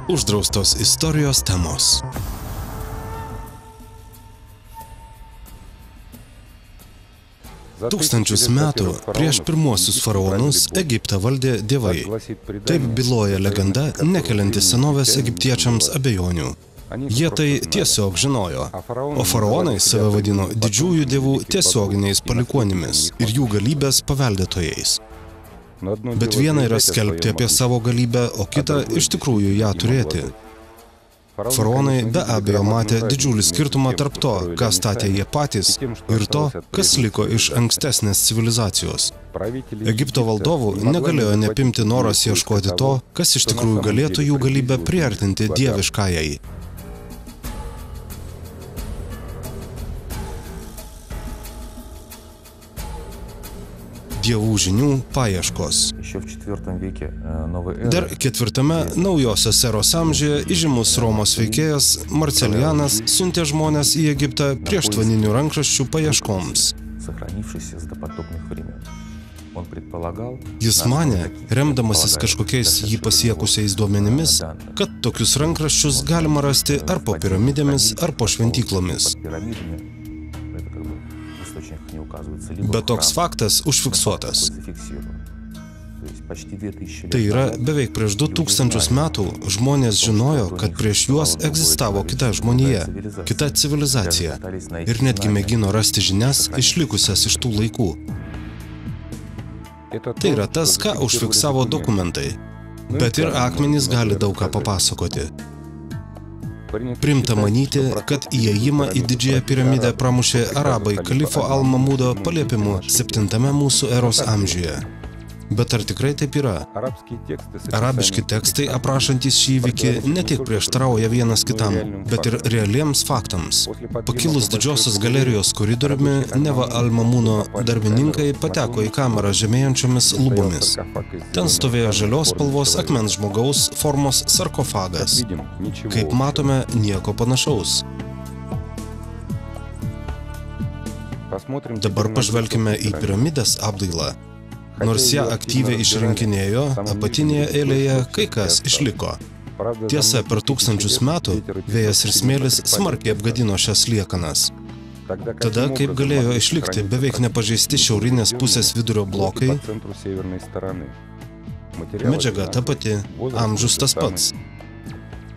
Uždraustos istorijos temos. Tūkstančius metų prieš pirmuosius faraonus Egiptą valdė dievai. Taip byloja legenda, nekelianti senovės egiptiečiams abejonių. Jie tai tiesiog žinojo, o faraonai save vadino didžiųjų dievų tiesioginiais palikuonimis ir jų galybės paveldėtojais. Bet viena yra skelbti apie savo galybę, o kita iš tikrųjų ją turėti. Faraonai be abejo matė didžiulį skirtumą tarp to, ką statė jie patys, ir to, kas liko iš ankstesnės civilizacijos. Egipto valdovų negalėjo nepimti noras ieškoti to, kas iš tikrųjų galėtų jų galybę priartinti dieviškajai. Dievų žinių paieškos. Dar ketvirtame naujosios eros amžiuje įžymus Romos veikėjas Marcelianas siuntė žmones į Egiptą prieštvaninių rankraščių paieškoms. Jis manė, remdamasis kažkokiais jį pasiekusiais duomenimis, kad tokius rankraščius galima rasti ar po piramidėmis, ar po šventyklomis. Bet toks faktas užfiksuotas. Tai yra, beveik prieš 2000 metų žmonės žinojo, kad prieš juos egzistavo kita žmonija, kita civilizacija ir netgi mėgino rasti žinias išlikusias iš tų laikų. Tai yra tas, ką užfiksavo dokumentai, bet ir akmenys gali daug ką papasakoti. Primta manyti, kad įėjimą į didžiąją piramidę pramušė arabai kalifo Al-Mamudo paliepimu 7 mūsų eros amžiuje. Bet ar tikrai taip yra? Arabiški tekstai aprašantys šį įvykį ne tik prieštarauja vienas kitam, bet ir realiems faktams. Pakilus didžiosios galerijos koridoriumi, neva Al-Mamuno darbininkai pateko į kamerą žemėjančiomis lubomis. Ten stovėjo žalios spalvos akmens žmogaus formos sarkofagas. Kaip matome, nieko panašaus. Dabar pažvelkime į piramidės apdailą. Nors ją aktyviai išrinkinėjo, apatinėje eilėje kai kas išliko. Tiesa, per tūkstančius metų vėjas ir smėlis smarkiai apgadino šias liekanas. Tada, kaip galėjo išlikti beveik nepažeisti šiaurinės pusės vidurio blokai, medžiaga ta pati, amžius tas pats.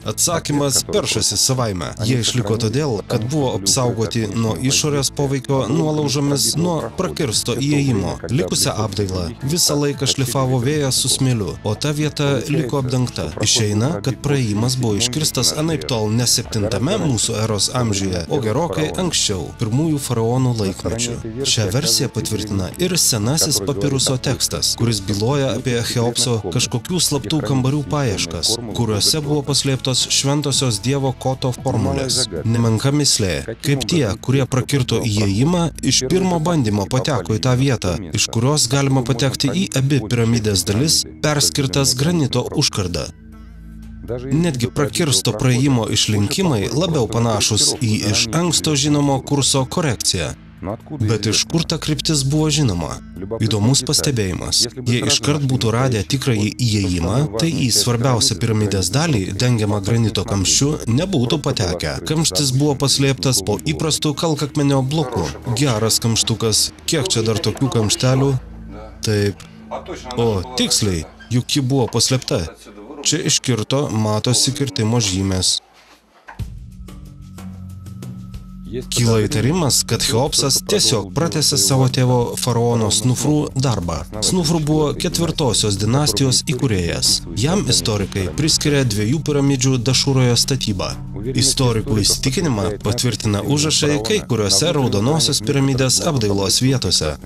Atsakymas peršasi savaime. Jie išliko todėl, kad buvo apsaugoti nuo išorės poveikio nuolaužomis nuo prakirsto įėjimo. Likusią apdailą visą laiką šlifavo vėjas su smėliu, o ta vieta liko apdengta. Išeina, kad praėjimas buvo iškirstas anaiptol ne 7 mūsų eros amžiuje, o gerokai anksčiau, pirmųjų faraonų laikmečių. Šią versiją patvirtina ir senasis papiruso tekstas, kuris byloja apie Cheopso kažkokių slaptų kambarių paieškas, kuriuose buvo paslėptos šventosios dievo Koto formulės. Nemenka mislė, kaip tie, kurie prakirto įėjimą, iš pirmo bandymo pateko į tą vietą, iš kurios galima patekti į abi piramidės dalis, perskirtas granito užkarda. Netgi prakirsto praėjimo išlinkimai labiau panašus į iš anksto žinomo kurso korekciją. Bet iš kur ta kryptis buvo žinoma? Įdomus pastebėjimas. Jei iškart būtų radę tikrąjį įėjimą, tai į svarbiausią piramidės dalį, dengiamą granito kamščiu, nebūtų patekę. Kamštis buvo paslėptas po įprastų kalkakmenio blokų. Geras kamštukas. Kiek čia dar tokių kamštelių? Taip. O, tiksliai, juk ji buvo paslėpta. Čia iškirto matosi kirtimo žymės. Kyla įtarimas, kad Cheopsas tiesiog pratęsė savo tėvo faraono Snufru darbą. Snufru buvo 4 dinastijos įkūrėjas. Jam istorikai priskiria 2 piramidžių Dašūroje statybą. Istorikų įsitikinimą patvirtina užrašai kai kuriuose raudonosios piramidės apdailos vietose.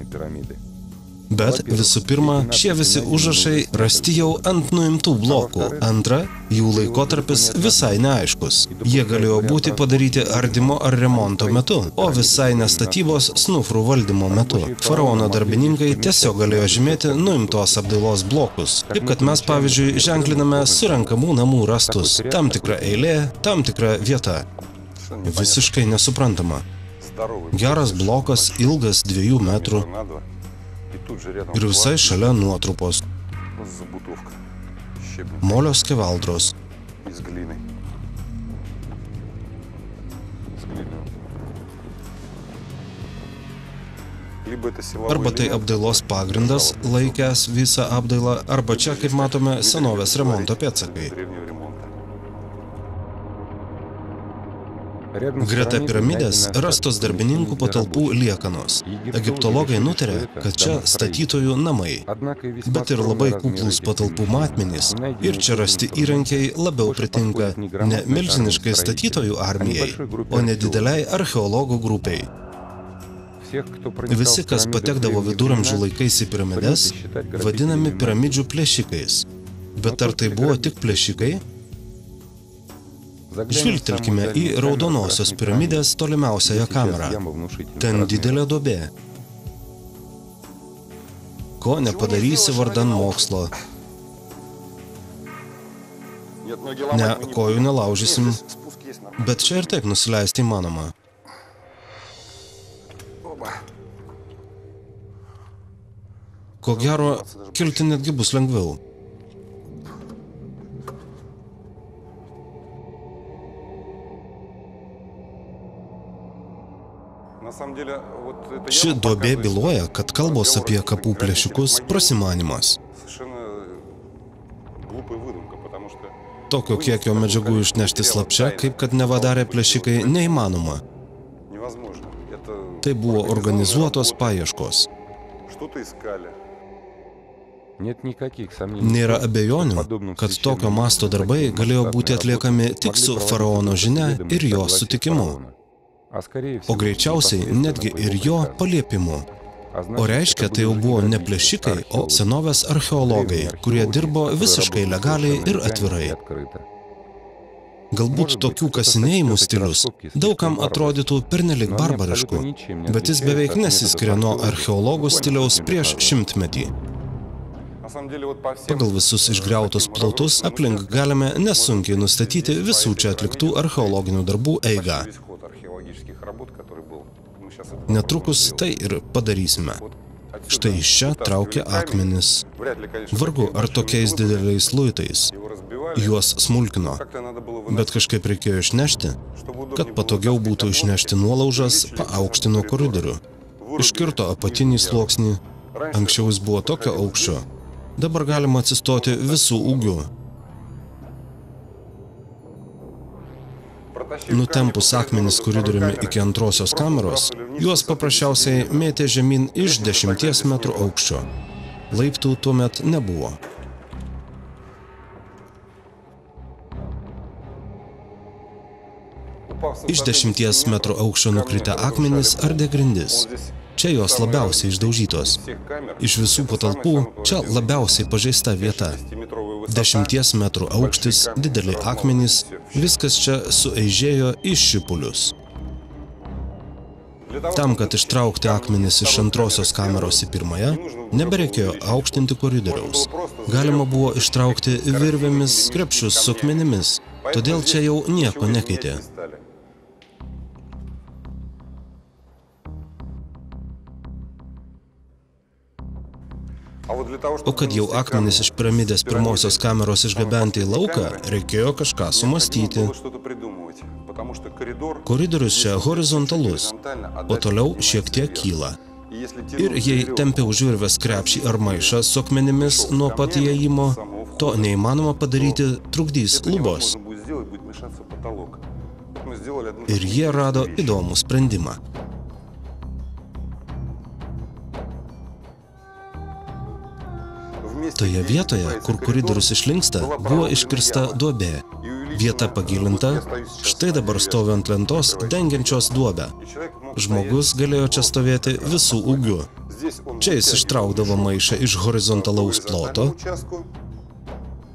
Bet visų pirma, šie visi užrašai rasti jau ant nuimtų blokų. Antra, jų laikotarpis visai neaiškus. Jie galėjo būti padaryti ardymo ar remonto metu, o visai nestatybos Snufrų valdymo metu. Faraono darbininkai tiesiog galėjo žymėti nuimtos apdailos blokus, kaip kad mes, pavyzdžiui, ženkliname surenkamų namų rastus. Tam tikra eilė, tam tikra vieta. Visiškai nesuprantama. Geras blokas, ilgas 2 metrų. Ir visai šalia nuotrupos. Molio skeveldros. Arba tai apdailos pagrindas, laikęs visą apdailą, arba čia, kaip matome, senovės remonto pėdsakai. Greta piramidės rastos darbininkų patalpų liekanos. Egiptologai nutarė, kad čia statytojų namai, bet ir labai kuklūs patalpų matmenys ir čia rasti įrankiai labiau pritinka ne milžiniškai statytojų armijai, o nedideliai archeologų grupiai. Visi, kas patekdavo viduramžių laikais į piramides, vadinami piramidžių plėšikais. Bet ar tai buvo tik plėšikai? Žvilgtelkime į raudonosios piramidės tolimiausiąją kamerą. Ten didelė duobė. Ko nepadarysi vardan mokslo. Ne, kojų nelaužysim, bet čia ir taip nusileisti įmanoma. Ko gero, kilti netgi bus lengviau. Ši duobė byloja, kad kalbos apie kapų plėšikus prasimanimas. Tokio kiekio medžiagų išnešti slapčia, kaip kad neva darė plėšikai, neįmanoma. Tai buvo organizuotos paieškos. Nėra abejonių, kad tokio masto darbai galėjo būti atliekami tik su faraono žinia ir jo sutikimu. O greičiausiai netgi ir jo paliepimu. O reiškia, tai jau buvo ne plėšikai, o senovės archeologai, kurie dirbo visiškai legaliai ir atvirai. Galbūt tokių kasinėjimų stilius daugam atrodytų pernelyg barbarišku, bet jis beveik nesiskiria nuo archeologų stiliaus prieš 100-metį. Pagal visus išgriautus plotus aplink galime nesunkiai nustatyti visų čia atliktų archeologinių darbų eigą. Netrukus tai ir padarysime. Štai iš čia traukia akmenis. Vargu ar tokiais dideliais luitais. Juos smulkino. Bet kažkaip reikėjo išnešti. Kad patogiau būtų išnešti nuolaužas, paaukštino koridorių. Iškirto apatinį sluoksnį. Anksčiau jis buvo tokio aukščio. Dabar galima atsistoti visų ūgių. Nutempus akmenis koridoriumi iki antrosios kameros, juos paprasčiausiai mėtė žemyn iš 10 metrų aukščio. Laiptų tuomet nebuvo. Iš 10 metrų aukščio nukritę akmenys ardė grindis. Čia jos labiausiai išdaužytos. Iš visų patalpų čia labiausiai pažeista vieta. 10 metrų aukštis, dideli akmenys, viskas čia sueižėjo į šipulius. Tam, kad ištraukti akmenis iš antrosios kameros į pirmąją, nebereikėjo aukštinti koridoriaus. Galima buvo ištraukti virvėmis krepšius su akmenimis, todėl čia jau nieko nekeitė. O kad jau akmenis iš piramidės pirmosios kameros išgabenti į lauką, reikėjo kažką sumastyti. Koridorius čia horizontalus, o toliau šiek tiek kyla. Ir jei tempi už virvės krepšį ar maišą su akmenimis nuo pat įėjimo, to neįmanoma padaryti, trukdys lubos. Ir jie rado įdomų sprendimą. Toje vietoje, kur koridorius išlinksta, buvo iškirsta duobė. Vieta pagilinta, štai dabar stovi ant lentos dengiančios duobę. Žmogus galėjo čia stovėti visų ūgių. Čia jis ištraukdavo maišą iš horizontalaus ploto,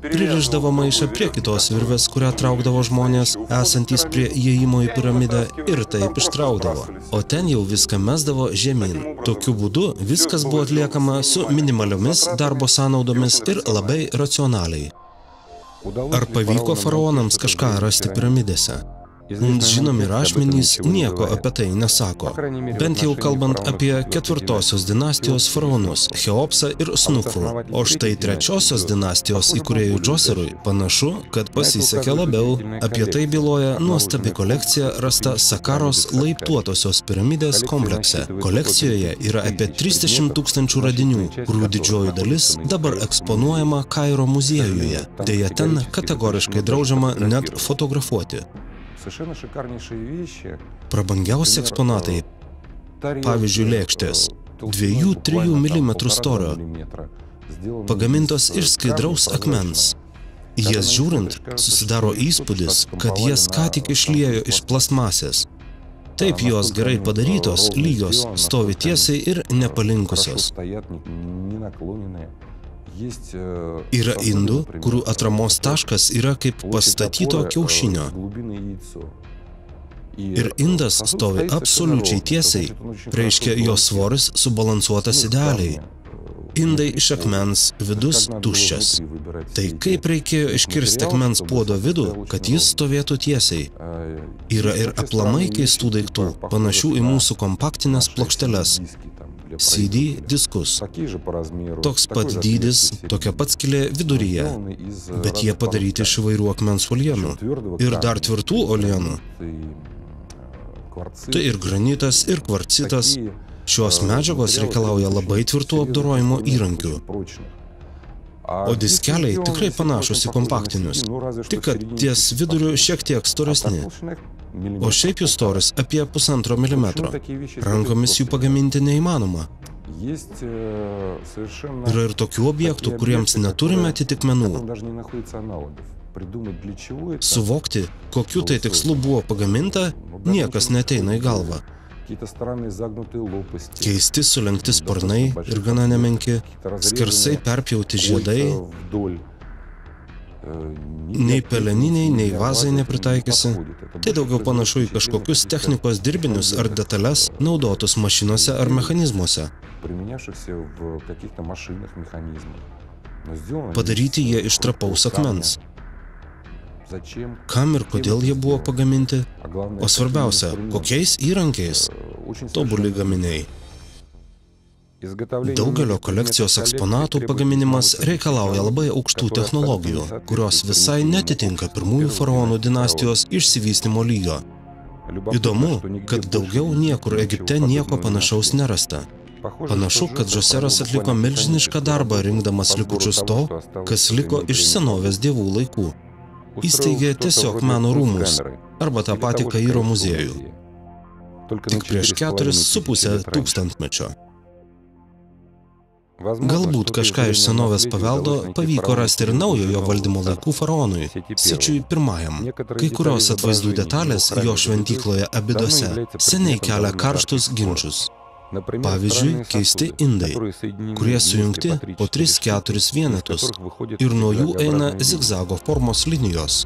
pririšdavo maišą prie kitos virvės, kurią traukdavo žmonės, esantys prie įėjimo į piramidę, ir taip ištraukdavo. O ten jau viską mesdavo žemyn. Tokiu būdu viskas buvo atliekama su minimaliomis darbo sąnaudomis ir labai racionaliai. Ar pavyko faraonams kažką rasti piramidėse? Mums žinomi rašmenys nieko apie tai nesako, bent jau kalbant apie 4-osios dinastijos faraonus Cheopsą ir Snufrų, o štai 3-osios dinastijos įkūrėjų Džoserui panašu, kad pasisekė labiau. Apie tai byloja nuostabi kolekcija rasta Sakaros laiptuotosios piramidės komplekse. Kolekcijoje yra apie 30 000 radinių, kurių didžioji dalis dabar eksponuojama Kairo muziejuje. Deja, ten kategoriškai draudžiama net fotografuoti. Prabangiausi eksponatai, pavyzdžiui, lėkštės, 2–3 mm storio, pagamintos iš skaidraus akmens. Jas žiūrint, susidaro įspūdis, kad jas ką tik išliejo iš plastmasės. Taip jos gerai padarytos, lygios, stovi tiesiai ir nepalinkusios. Yra indų, kurių atramos taškas yra kaip pastatyto kiaušinio. Ir indas stovi absoliučiai tiesiai, reiškia jo svoris subalansuotas idealiai. Indai iš akmens, vidus tuščias. Tai kaip reikėjo iškirsti akmens puodo vidų, kad jis stovėtų tiesiai? Yra ir aplamai keistų daiktų, panašių į mūsų kompaktines plokšteles. CD diskus. Toks pat dydis, tokia pat skylė viduryje, bet jie padaryti iš įvairių akmens uolienų. Ir dar tvirtų uolienų. Tai ir granitas, ir kvarcitas. Šios medžiagos reikalauja labai tvirtų apdorojimo įrankių. O diskeliai tikrai panašus į kompaktinius, tik kad ties viduriu šiek tiek storesni. O šiaip jų storis apie 1,5 mm. Rankomis jų pagaminti neįmanoma. Yra ir tokių objektų, kuriems neturime atitikmenų. Suvokti, kokiu tai tikslu buvo pagaminta, niekas neateina į galvą. Keisti sulenkti sparnai ir gana nemenki, skersai perpjauti žiedai, nei peleniniai, nei vazai nepritaikysi. Tai daugiau panašu į kažkokius technikos dirbinius ar detales naudotus mašinose ar mechanizmuose. Padaryti jie iš trapaus akmens. Kam ir kodėl jie buvo pagaminti? O svarbiausia, kokiais įrankiais? Tobuli gaminiai. Daugelio kolekcijos eksponatų pagaminimas reikalauja labai aukštų technologijų, kurios visai netitinka pirmųjų faraonų dinastijos išsivystymo lygio. Įdomu, kad daugiau niekur Egipte nieko panašaus nerasta. Panašu, kad Džoseras atliko milžinišką darbą rinkdamas likučius to, kas liko iš senovės dievų laikų. Įsteigė tiesiog meno rūmus, arba tą patį Kairo muziejų. Tik prieš 4,5 tūkstantmečio. Galbūt kažką iš senovės paveldo pavyko rasti ir naujojo valdymo laikų faraonui, Sičiui I. Kai kurios atvaizdų detalės jo šventykloje Abidose seniai kelia karštus ginčus. Pavyzdžiui, keisti indai, kurie sujungti po 3–4 vienetus ir nuo jų eina zigzago formos linijos.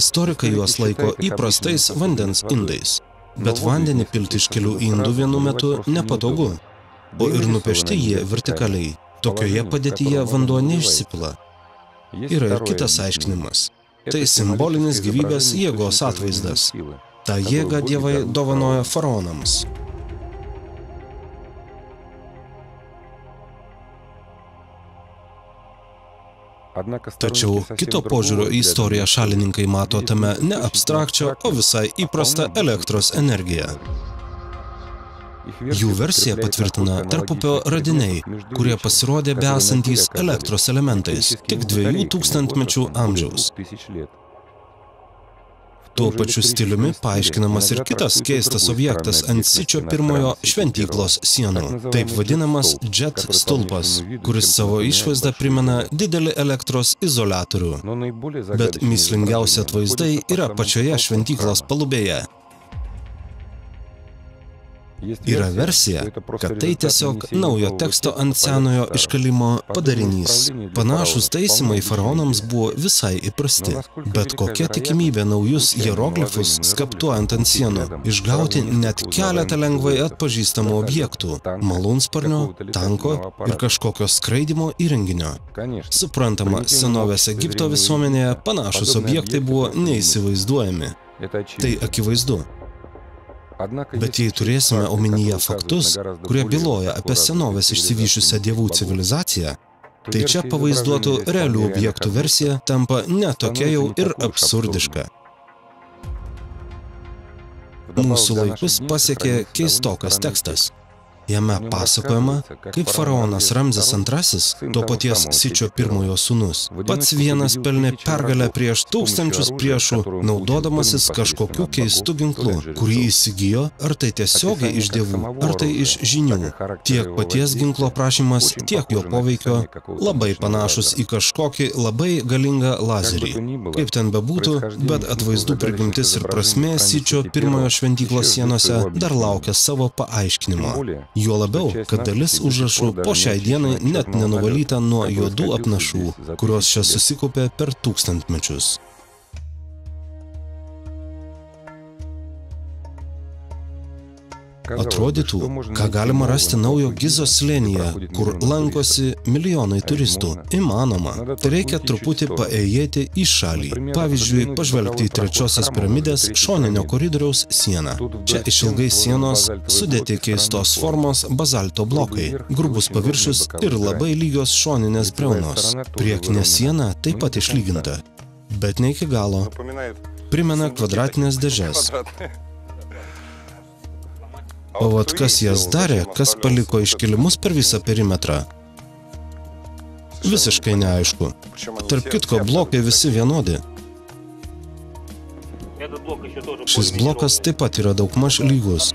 Istorikai juos laiko įprastais vandens indais, bet vandenį pilti iš kelių indų vienu metu nepatogu, o ir nupiešti jie vertikaliai. Tokioje padėtyje vanduo neišsipila. Yra ir kitas aiškinimas. Tai simbolinis gyvybės jėgos atvaizdas. Ta jėga dievai dovanoja faraonams. Tačiau kito požiūrio į istoriją šalininkai mato tame ne abstrakčią, o visai įprastą elektros energiją. Jų versiją patvirtina tarpupio radiniai, kurie pasirodė besantys elektros elementais, tik 2000 mečių amžiaus. Tuo pačiu stiliumi paaiškinamas ir kitas keistas objektas ant Sičio I šventyklos sienų, taip vadinamas jet stulpas, kuris savo išvaizdą primena didelį elektros izoliatorių. Bet mįslingiausi atvaizdai yra pačioje šventyklos palubėje. Yra versija, kad tai tiesiog naujo teksto ant senojo iškalimo padarinys. Panašūs taisymai faraonams buvo visai įprasti. Bet kokia tikimybė naujus hieroglifus skaptuojant ant sienų išgauti net keletą lengvai atpažįstamų objektų – malūnsparnio, tanko ir kažkokio skraidymo įrenginio. Suprantama, senovės Egipto visuomenėje panašūs objektai buvo neįsivaizduojami. Tai akivaizdu. Bet jei turėsime omenyje faktus, kurie byloja apie senovės išsivysčiusią dievų civilizaciją, tai čia pavaizduotų realių objektų versija tampa ne tokia jau ir absurdiška. Mūsų laikus pasiekė keistokas tekstas. Jame pasakojama, kaip faraonas Ramzis II, to paties Sičio I sūnus, pats vienas pelnė pergalę prieš tūkstančius priešų, naudodamasis kažkokiu keistu ginklu, kurį įsigijo, ar tai tiesiogiai iš dievų, ar tai iš žinių. Tiek paties ginklo prašymas, tiek jo poveikio labai panašus į kažkokį labai galingą lazerį. Kaip ten bebūtų, bet atvaizdų prigimtis ir prasmė Sičio I šventyklos sienose dar laukia savo paaiškinimo. Juo labiau, kad dalis užrašų po šiai dienai net nenuvalyta nuo juodų apnašų, kurios čia susikaupė per tūkstantmečius. Atrodytų, ką galima rasti naujo Gizos slėnyje, kur lankosi milijonai turistų. Įmanoma. Tai reikia truputį paėjėti į šalį. Pavyzdžiui, pažvelgti į trečiosios piramidės šoninio koridoriaus sieną. Čia išilgai sienos sudėti keistos formos bazalto blokai, grubus paviršius ir labai lygios šoninės briaunos. Priekinė siena taip pat išlyginta, bet ne iki galo. Primena kvadratinės dėžes. O vat kas jas darė, kas paliko iškilimus per visą perimetrą? Visiškai neaišku. Tarp kitko, blokai visi vienodi. Šis blokas taip pat yra daugmaž lygus.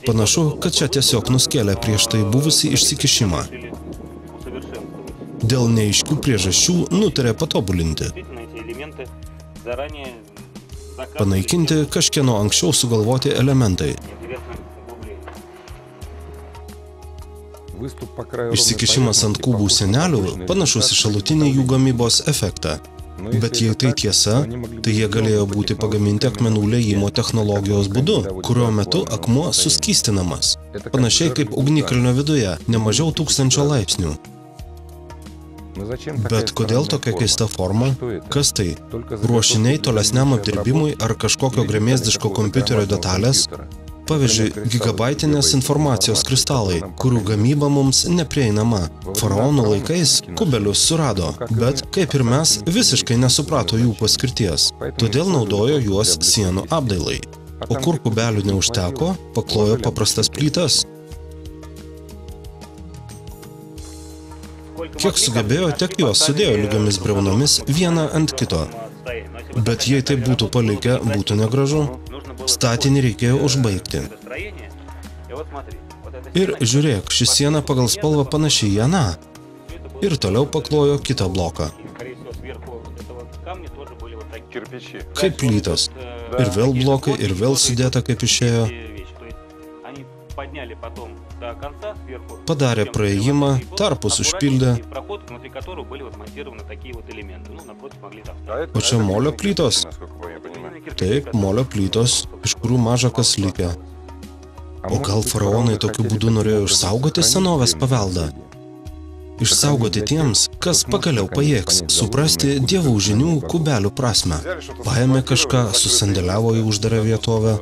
Panašu, kad čia tiesiog nuskėlė prieš tai buvusį išsikišimą. Dėl neaiškių priežasčių nutarė patobulinti. Panaikinti kažkieno anksčiau sugalvoti elementai. Išsikišimas ant kubų sienelių panašus į šalutinį jų gamybos efektą. Bet jei tai tiesa, tai jie galėjo būti pagaminti akmenų liejimo technologijos būdu, kurio metu akmuo suskystinamas. Panašiai kaip ugnikalnio viduje, ne mažiau 1000 laipsnių. Bet kodėl tokia keista forma? Kas tai? Ruošiniai tolesniam apdirbimui ar kažkokio gremėzdiško kompiuterio detalės? Pavyzdžiui, gigabaitinės informacijos kristalai, kurių gamyba mums neprieinama. Faraonų laikais kubelius surado, bet, kaip ir mes, visiškai nesuprato jų paskirties. Todėl naudojo juos sienų apdailai. O kur kubelių neužteko, paklojo paprastas plytas. Kiek sugebėjo, tiek juos sudėjo lygiomis briaunomis vieną ant kito. Bet jei tai būtų palikę, būtų negražu. Statinį reikėjo užbaigti. Ir žiūrėk, ši siena pagal spalvą panašiai į aną. Ir toliau paklojo kitą bloką. Kaip plytos. Ir vėl blokai, ir vėl sudėta kaip išėjo. Padarė praėjimą, tarpus užpildė. O čia molio plytos? Taip, molio plytos, iš kurių maža kas likę. O gal faraonai tokiu būdu norėjo išsaugoti senovės paveldą? Išsaugoti tiems, kas pagaliau pajėgs suprasti dievų žinių kubelių prasmę. Paėmė kažką, susandėliavo į uždarą vietovę,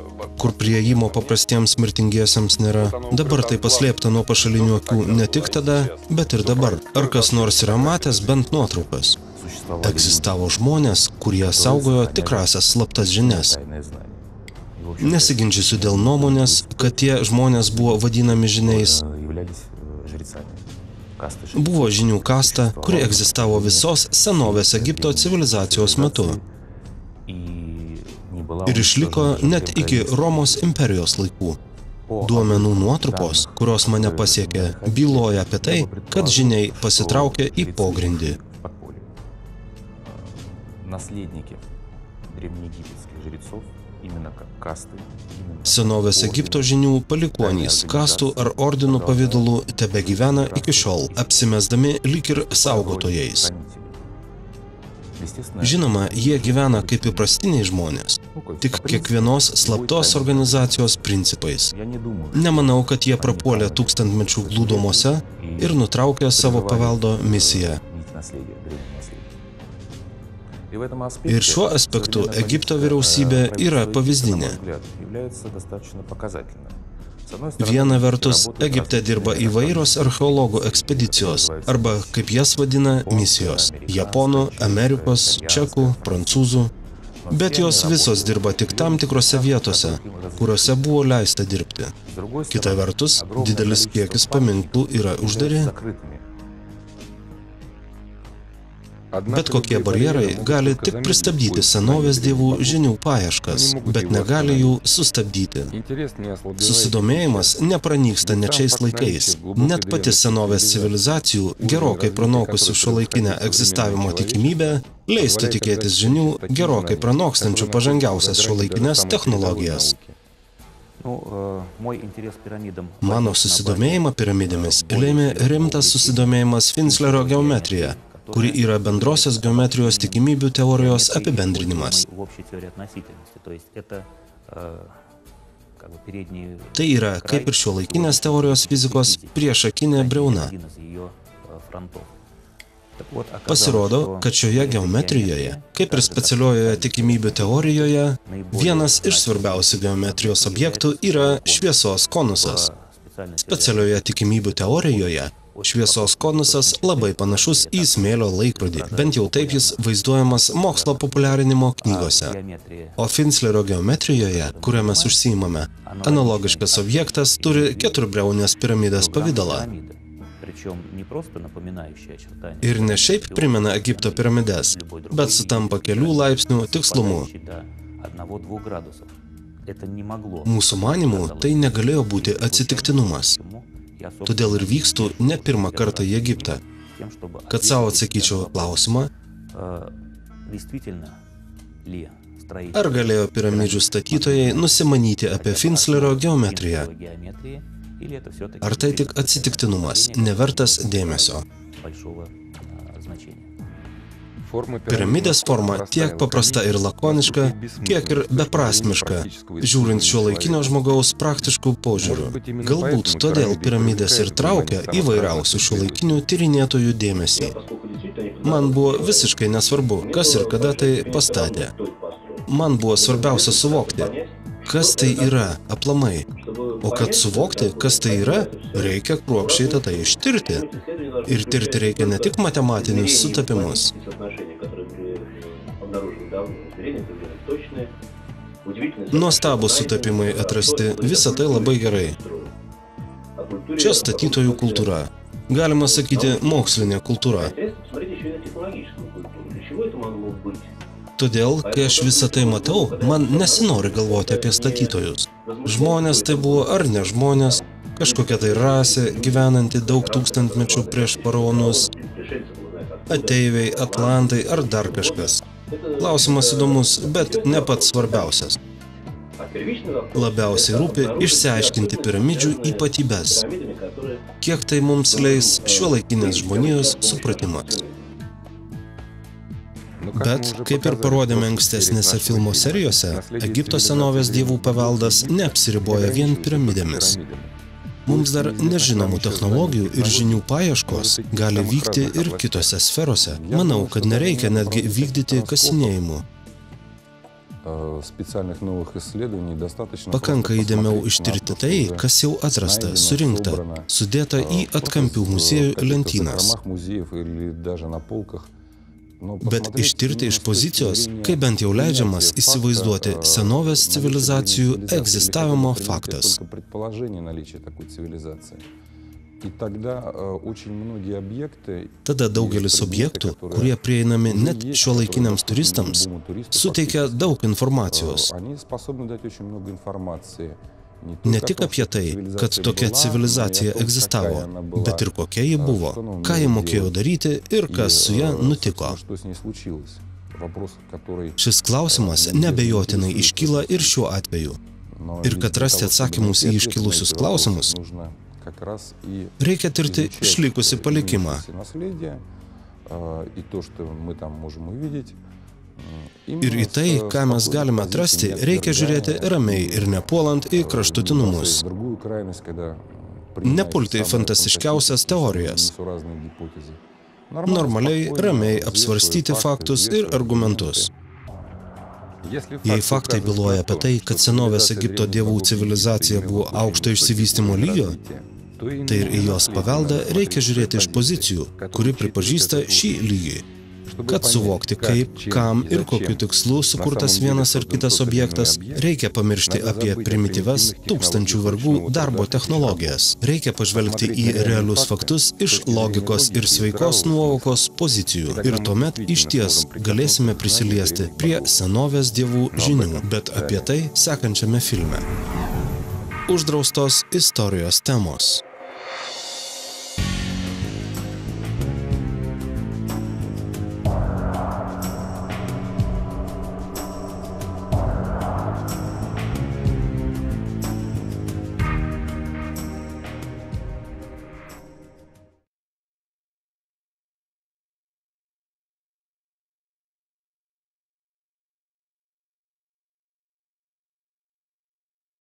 kur prieimo paprastiems mirtingiesiems nėra. Dabar tai paslėpta nuo pašalinių akių ne tik tada, bet ir dabar. Ar kas nors yra matęs bent nuotraukas? Egzistavo žmonės, kurie saugojo tikrasias slaptas žinias. Nesiginčysiu dėl nuomonės, kad tie žmonės buvo vadinami žiniais. Buvo žinių kasta, kuri egzistavo visos senovės Egipto civilizacijos metu. Ir išliko net iki Romos imperijos laikų. Duomenų nuotrupos, kurios mane pasiekė, byloja apie tai, kad žiniai pasitraukė į pogrindį. Senovės Egipto žinių palikuonys kastų ar ordinų pavidalų tebegyvena iki šiol, apsimesdami lyg ir saugotojais. Žinoma, jie gyvena kaip įprastiniai žmonės, tik kiekvienos slaptos organizacijos principais. Nemanau, kad jie prapuolė tūkstantmečių glūdomose ir nutraukė savo paveldo misiją. Ir šiuo aspektu Egipto vyriausybė yra pavyzdinė. Viena vertus, Egipte dirba įvairios archeologų ekspedicijos, arba, kaip jas vadina, misijos – Japonų, Amerikos, Čekų, Prancūzų. Bet jos visos dirba tik tam tikrose vietose, kuriuose buvo leista dirbti. Kita vertus, didelis kiekis paminklų yra uždari. Bet kokie barjerai gali tik pristabdyti senovės dievų žinių paieškas, bet negali jų sustabdyti. Susidomėjimas nepranyksta net šiais laikais. Net pati senovės civilizacijų, gerokai pranokusių šiuolaikinę egzistavimo tikimybę, leistų tikėtis žinių, gerokai pranokstančių pažangiausias šiuolaikinės technologijas. Mano susidomėjimą piramidėmis lėmė rimtas susidomėjimas Finslerio geometrija, kuri yra bendrosios geometrijos tikimybių teorijos apibendrinimas. Tai yra, kaip ir šiuolaikinės teorijos fizikos, priešakinė briauna. Pasirodo, kad šioje geometrijoje, kaip ir specialiojoje tikimybių teorijoje, vienas iš svarbiausių geometrijos objektų yra šviesos konusas. Specialioje tikimybių teorijoje šviesos konusas labai panašus į smėlio laikrodį, bent jau taip jis vaizduojamas mokslo populiarinimo knygose. O Finslerio geometrijoje, kurią mes užsiimame, analogiškas objektas turi keturbriaunės piramidės pavidalą. Ir ne šiaip primena Egipto piramides, bet sutampa kelių laipsnių tikslumu. Mūsų manymų tai negalėjo būti atsitiktinumas. Todėl ir vykstu ne pirmą kartą į Egiptą, kad savo atsakyčiau klausimą, ar galėjo piramidžių statytojai nusimanyti apie Finslerio geometriją. Ar tai tik atsitiktinumas, nevertas dėmesio. Piramidės forma tiek paprasta ir lakoniška, kiek ir beprasmiška, žiūrint šiuolaikinio žmogaus praktiškų požiūrių. Galbūt todėl piramidės ir traukia įvairiausių šiuolaikinių tyrinėtojų dėmesį. Man buvo visiškai nesvarbu, kas ir kada tai pastatė. Man buvo svarbiausia suvokti, kas tai yra aplamai. O kad suvokti, kas tai yra, reikia kruopščiai tai ištirti. Ir tirti reikia ne tik matematinius sutapimus. Nuostabūs sutapimai atrasti, visa tai labai gerai. Čia statytojų kultūra. Galima sakyti, mokslinė kultūra. Todėl, kai aš visą tai matau, man nesinori galvoti apie statytojus. Žmonės tai buvo ar ne žmonės, kažkokia tai rasė, gyvenanti daug tūkstantmečių prieš faraonus, ateiviai, atlantai ar dar kažkas. Klausimas įdomus, bet ne pats svarbiausias. Labiausiai rūpi išsiaiškinti piramidžių ypatybes. Kiek tai mums leis šiuolaikinės žmonijos supratimas. Bet, kaip ir parodėme ankstesnėse filmo serijose, Egipto senovės dievų paveldas neapsiriboja vien piramidėmis. Mums dar nežinomų technologijų ir žinių paieškos gali vykti ir kitose sferose. Manau, kad nereikia netgi vykdyti kasinėjimų. Pakanka įdėmiau ištirti tai, kas jau atrasta, surinkta, sudėta į atkampių muziejų lentynas. Bet ištirti iš pozicijos, kaip bent jau leidžiamas įsivaizduoti senovės civilizacijų egzistavimo faktas. Tada daugelis objektų, kurie prieinami net šiuolaikiniams turistams, suteikia daug informacijos. Ne tik apie tai, kad tokia civilizacija egzistavo, bet ir kokia ji buvo, ką ji mokėjo daryti ir kas su ja nutiko. Šis klausimas neabejotinai iškyla ir šiuo atveju. Ir kad rasti atsakymus į iškilusius klausimus, reikia tirti išlikusi palikimą. Ir į tai, ką mes galime atrasti, reikia žiūrėti ramiai ir nepuolant į kraštutinumus. Nepulti į fantastiškiausias teorijas. normaliai, ramiai apsvarstyti faktus ir argumentus. Jei faktai byloja apie tai, kad senovės Egipto dievų civilizacija buvo aukšto išsivystymo lygio, tai ir į jos paveldą reikia žiūrėti iš pozicijų, kuri pripažįsta šį lygį. Kad suvokti, kaip, kam ir kokiu tikslu sukurtas vienas ar kitas objektas, reikia pamiršti apie primityves tūkstančių vargų darbo technologijas. Reikia pažvelgti į realius faktus iš logikos ir sveikos nuovokos pozicijų. Ir tuomet išties galėsime prisiliesti prie senovės dievų žinių, bet apie tai sekančiame filme. Uždraustos istorijos temos.